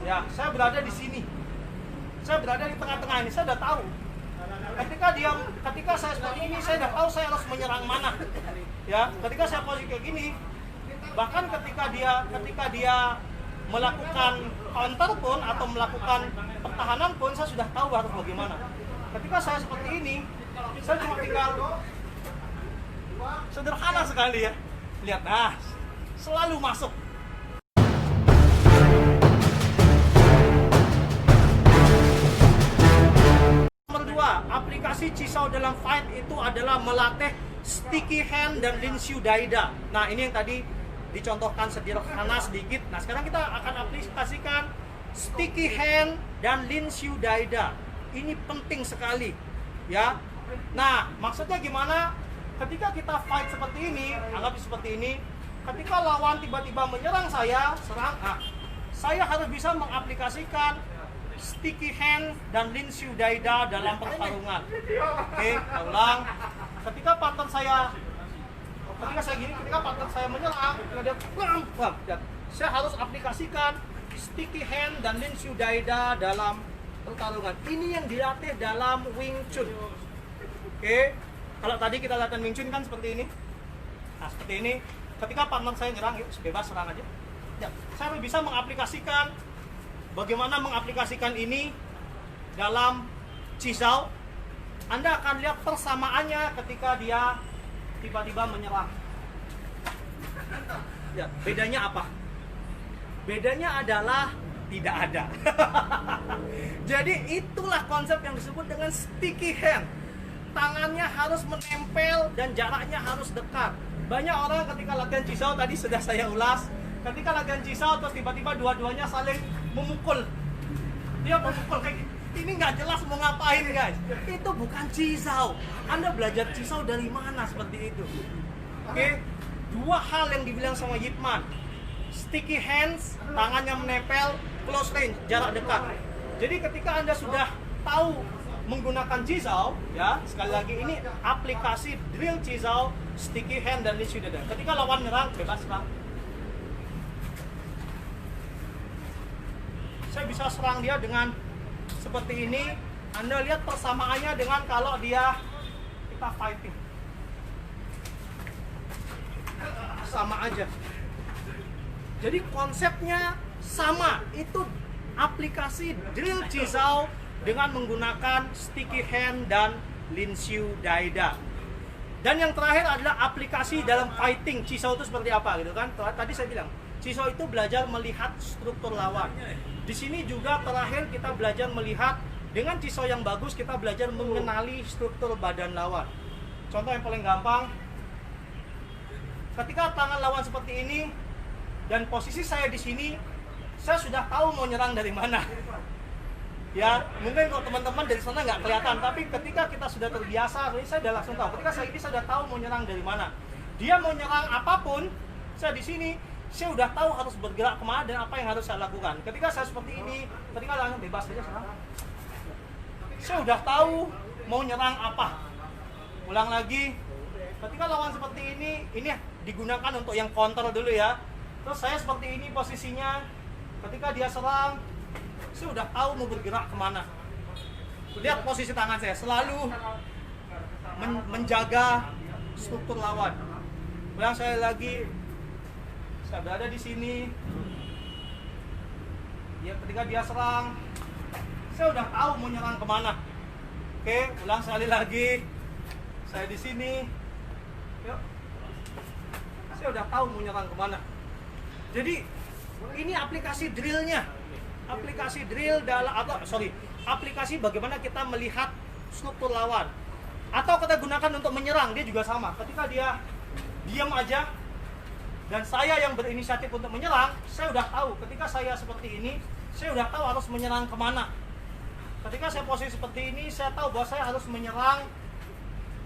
Ya, saya berada di sini. Saya berada di tengah-tengah ini, saya sudah tahu. Ketika saya seperti ini, saya sudah tahu saya harus menyerang mana. Ya, ketika saya posisi kayak gini, bahkan ketika dia melakukan counter pun atau melakukan pertahanan pun, saya sudah tahu harus bagaimana. Ketika saya seperti ini, saya cuma tinggal sederhana sekali ya. Lihat, nah, selalu masuk. Nomor 2, aplikasi Chisao dalam fight itu adalah melatih sticky hand dan Linshu Daida. Nah, ini yang tadi dicontohkan sederhana sedikit. Nah, sekarang kita akan aplikasikan sticky hand dan Linshu Daida. Ini penting sekali, ya. Nah, maksudnya gimana? Ketika kita fight seperti ini, anggap seperti ini, ketika lawan tiba-tiba menyerang saya, saya harus bisa mengaplikasikan sticky hand dan Linshu Daida dalam pertarungan. Oke, ulang. Ketika partner saya menyerang, saya harus aplikasikan sticky hand dan Linshu Daida dalam pertarungan. Ini yang dilatih dalam Wing Chun. Oke, kalau tadi kita latihan Wing Chun kan seperti ini. Nah, seperti ini. Ketika partner saya nyerang, yuk bebas serang aja. Ya, saya harus bisa mengaplikasikan bagaimana mengaplikasikan ini dalam Chisao. Anda akan lihat persamaannya ketika dia tiba-tiba menyerang. Ya, bedanya apa? Bedanya adalah tidak ada. Jadi itulah konsep yang disebut dengan sticky hand. Tangannya harus menempel dan jaraknya harus dekat. Banyak orang ketika latihan Chisao, tadi sudah saya ulas, ketika latihan Chisao terus tiba-tiba dua-duanya saling memukul. Dia memukul kayak gitu. Ini nggak jelas mau ngapain, guys. Itu bukan Chisao. Anda belajar Chisao dari mana seperti itu? Oke, dua hal yang dibilang sama Yip Man. Sticky hands, tangannya menempel, close range, jarak dekat. Jadi ketika Anda sudah tahu menggunakan Chisao, ya, sekali lagi ini aplikasi drill Chisao, sticky hand dan Linshu Daida. Ketika lawan nyerang, bebas serang. Saya bisa serang dia dengan seperti ini. Anda lihat persamaannya dengan kalau kita fighting. Sama aja. Jadi konsepnya sama. Itu aplikasi drill Chisao dengan menggunakan sticky hand dan Linshu Daida. Dan yang terakhir adalah aplikasi dalam fighting. Chisao itu seperti apa gitu kan? Tadi saya bilang, Chisao itu belajar melihat struktur lawan. Di sini juga terakhir kita belajar melihat, dengan Chisao yang bagus kita belajar mengenali struktur badan lawan. Contoh yang paling gampang, ketika tangan lawan seperti ini dan posisi saya di sini, saya sudah tahu mau nyerang dari mana. Ya, mungkin kalau teman-teman dari sana nggak kelihatan, tapi ketika kita sudah terbiasa, saya sudah langsung tahu. Ketika saya ini, saya sudah tahu mau nyerang dari mana. Dia mau nyerang apapun, saya di sini, saya udah tahu harus bergerak kemana dan apa yang harus saya lakukan. Ketika saya seperti ini, ketika langsung bebas saja serang. Saya udah tahu mau nyerang apa. Ulang lagi, ketika lawan seperti ini digunakan untuk yang counter dulu ya. Terus saya seperti ini posisinya, ketika dia serang, saya udah tahu mau bergerak kemana. Lihat posisi tangan saya, selalu menjaga struktur lawan. Ulang saya lagi. Saya berada di sini. Ya, ketika dia serang, saya udah tahu mau nyerang kemana. Oke, ulang sekali lagi. Saya di sini. Yuk. Saya udah tahu mau nyerang kemana. Jadi ini aplikasi drillnya. Aplikasi drill aplikasi bagaimana kita melihat struktur lawan. Atau kita gunakan untuk menyerang, dia juga sama. Ketika dia diam aja dan saya yang berinisiatif untuk menyerang, saya udah tahu. Ketika saya seperti ini, saya udah tahu harus menyerang kemana. Ketika saya posisi seperti ini, saya tahu bahwa saya harus menyerang.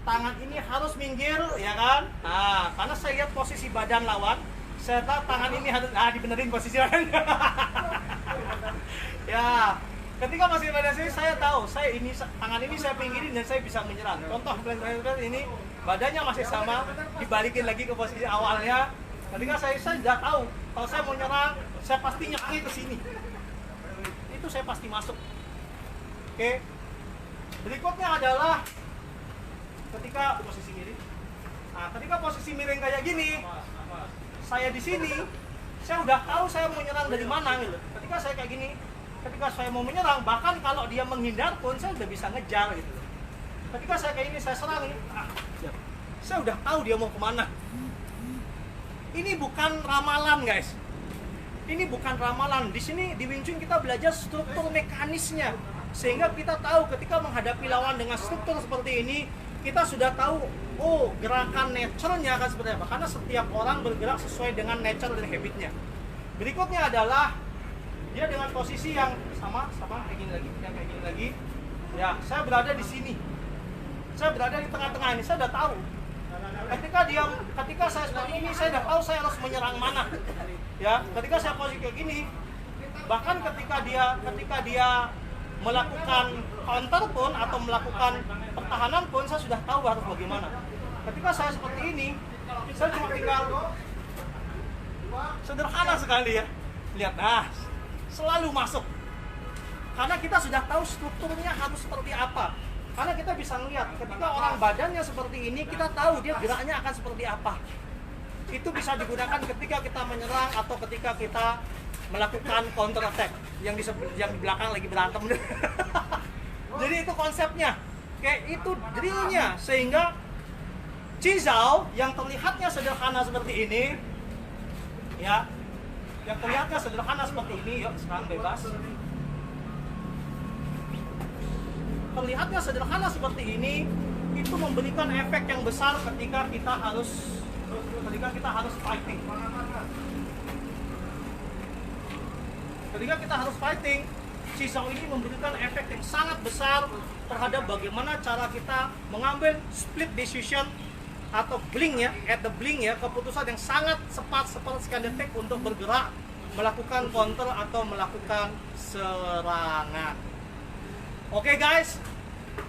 Tangan ini harus minggir, ya kan? Nah, karena saya lihat posisi badan lawan, saya tahu tangan ini harus dibenerin posisi badan. Ya, ketika masih pada sini, saya tahu tangan ini saya pinggirin dan saya bisa menyerang. Contoh ini, badannya masih sama, dibalikin lagi ke posisi awalnya. Ketika saya sudah tahu kalau saya mau nyerang, saya pasti nyerang ke sini. saya pasti masuk. Oke. Berikutnya adalah ketika posisi miring. Nah, ketika posisi miring kayak gini, saya di sini, saya udah tahu saya mau menyerang dari mana gitu. Ketika saya kayak gini, ketika saya mau menyerang, bahkan kalau dia menghindar pun saya udah bisa ngejar gitu. Ketika saya kayak ini, saya serang ini, saya udah tahu dia mau kemana. Ini bukan ramalan, guys. Ini bukan ramalan. Di sini di Wing Chun kita belajar struktur mekanisnya, sehingga kita tahu ketika menghadapi lawan dengan struktur seperti ini, kita sudah tahu, oh, gerakan nature-nya akan seperti apa. Karena setiap orang bergerak sesuai dengan nature dan habitnya. Berikutnya adalah dia dengan posisi yang sama kayak gini lagi, yang kayak gini lagi. Ya, saya berada di sini. Saya berada di tengah-tengah ini. Saya udah tahu. Ketika saya seperti ini, saya udah tahu saya harus menyerang mana. Ya, ketika saya posisi kayak gini, bahkan ketika dia melakukan counter pun atau melakukan pertahanan pun, saya sudah tahu harus bagaimana. Ketika saya seperti ini, saya cuma tinggal sederhana sekali ya. Lihat, selalu masuk. Karena kita sudah tahu strukturnya harus seperti apa. Karena kita bisa melihat ketika orang badannya seperti ini, kita tahu dia geraknya akan seperti apa. Itu bisa digunakan ketika kita menyerang atau ketika kita melakukan counter attack yang di belakang lagi berantem. Jadi itu konsepnya. Kayak itu drillnya, sehingga Chizao yang terlihatnya sederhana seperti ini, ya, yang terlihatnya sederhana seperti ini, yuk sekarang bebas. Terlihatnya sederhana seperti ini, itu memberikan efek yang besar ketika kita harus fighting. Ketika kita harus fighting, Chizao ini memberikan efek yang sangat besar terhadap bagaimana cara kita mengambil split decision atau blink ya, at the blink ya, keputusan yang sangat cepat seperti detik untuk bergerak, melakukan counter atau melakukan serangan. Oke guys,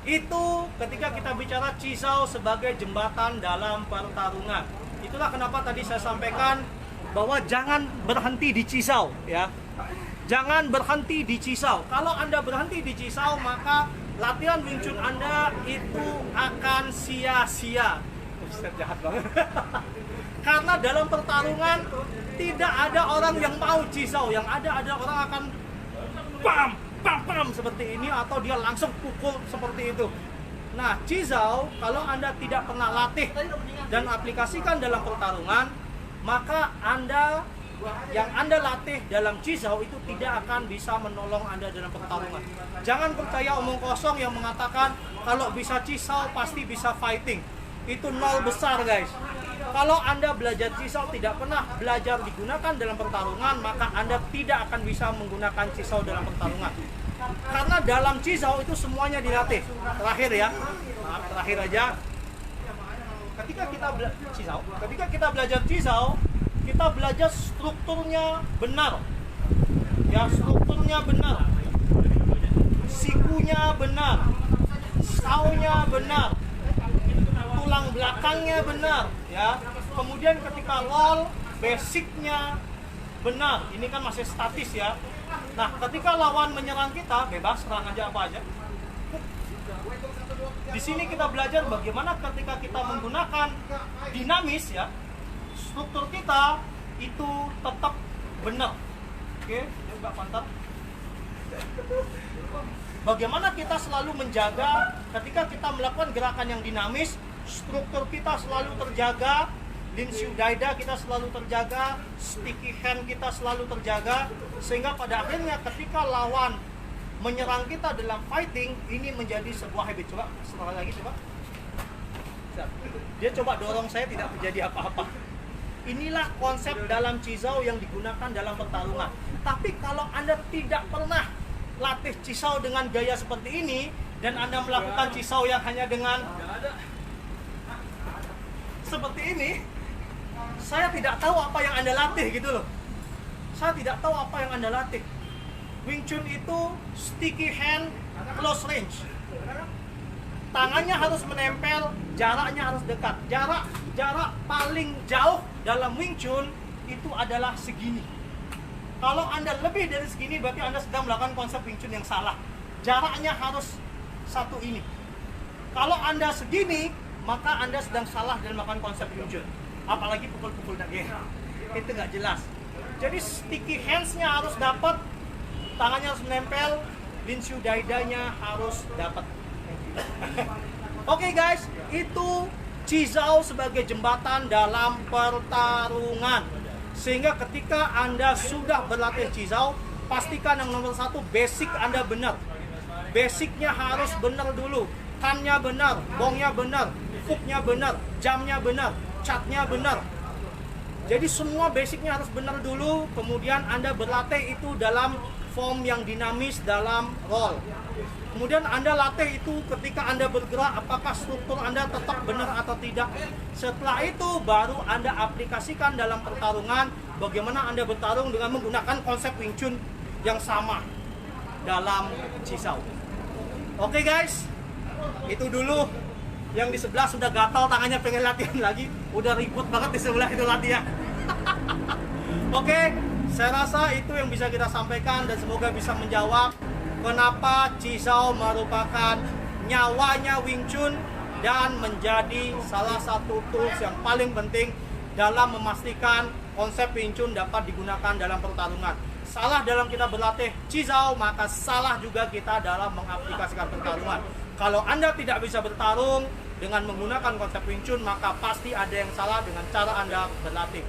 itu ketika kita bicara Chizao sebagai jembatan dalam pertarungan. Itulah kenapa tadi saya sampaikan bahwa jangan berhenti di Chizao ya. Jangan berhenti di Chizao. Kalau Anda berhenti di Chizao, maka latihan Wing Chun Anda itu akan sia-sia. Jahat banget. Karena dalam pertarungan tidak ada orang yang mau Chizao. Yang ada orang akan pam seperti ini, atau dia langsung pukul seperti itu. Nah, Chizao kalau Anda tidak pernah latih dan aplikasikan dalam pertarungan, maka yang Anda latih dalam Chizao itu tidak akan bisa menolong Anda dalam pertarungan. Jangan percaya omong kosong yang mengatakan kalau bisa Chizao pasti bisa fighting. Itu nol besar, guys. Kalau Anda belajar Chizao tidak pernah belajar digunakan dalam pertarungan, maka Anda tidak akan bisa menggunakan Chizao dalam pertarungan. Karena dalam Chizao itu semuanya dilatih. Terakhir ya, terakhir aja. Ketika kita belajar Chizao, kita belajar strukturnya benar. Ya, strukturnya benar. Sikunya benar. Saunya benar. Tulang belakangnya benar, ya. Kemudian ketika roll, basicnya benar. Ini kan masih statis ya. Nah, ketika lawan menyerang kita, bebas serang aja apa aja. Di sini kita belajar bagaimana ketika kita menggunakan dinamis ya, struktur kita itu tetap benar. Oke, coba pantat. Bagaimana kita selalu menjaga ketika kita melakukan gerakan yang dinamis, struktur kita selalu terjaga, Lin Siu Daida kita selalu terjaga, sticky hand kita selalu terjaga, sehingga pada akhirnya ketika lawan menyerang kita dalam fighting, ini menjadi sebuah habit. Coba, sekali lagi coba. Dia coba dorong saya, tidak terjadi apa-apa. Inilah konsep dalam Chizao yang digunakan dalam pertarungan. Tapi kalau Anda tidak pernah latih Chizao dengan gaya seperti ini, dan Anda melakukan Chizao yang hanya dengan seperti ini, saya tidak tahu apa yang Anda latih gitu loh. Saya tidak tahu apa yang Anda latih. Wing Chun itu sticky hand, close range. Tangannya harus menempel, jaraknya harus dekat. Jarak paling jauh dalam Wing Chun itu adalah segini. Kalau Anda lebih dari segini, berarti Anda sedang melakukan konsep Wing Chun yang salah. Jaraknya harus satu ini. Kalau Anda segini, maka Anda sedang salah dalam melakukan konsep Wing Chun. Apalagi pukul-pukul daging. Itu nggak jelas. Jadi sticky hands-nya harus dapat, tangannya harus menempel, Linshu Daidanya harus dapat. Oke guys, itu Chizao sebagai jembatan dalam pertarungan. Sehingga ketika Anda sudah berlatih Chizao, pastikan yang nomor satu, basic Anda benar. Basicnya harus benar dulu. Kannya benar, bongnya benar, hooknya benar, jamnya benar, catnya benar. Jadi semua basicnya harus benar dulu. Kemudian Anda berlatih itu dalam form yang dinamis, dalam roll. Kemudian Anda latih itu ketika Anda bergerak, apakah struktur Anda tetap benar atau tidak. Setelah itu baru Anda aplikasikan dalam pertarungan, bagaimana Anda bertarung dengan menggunakan konsep Wing Chun yang sama dalam Chizao. Oke guys, itu dulu. Yang di sebelah sudah gatal tangannya, pengen latihan lagi. Udah ribut banget di sebelah itu latihan. Oke, saya rasa itu yang bisa kita sampaikan dan semoga bisa menjawab kenapa Chizao merupakan nyawanya Wing Chun dan menjadi salah satu tools yang paling penting dalam memastikan konsep Wing Chun dapat digunakan dalam pertarungan. Salah dalam kita berlatih Chizao, maka salah juga kita dalam mengaplikasikan pertarungan. Kalau Anda tidak bisa bertarung dengan menggunakan konsep Wing Chun, maka pasti ada yang salah dengan cara Anda berlatih.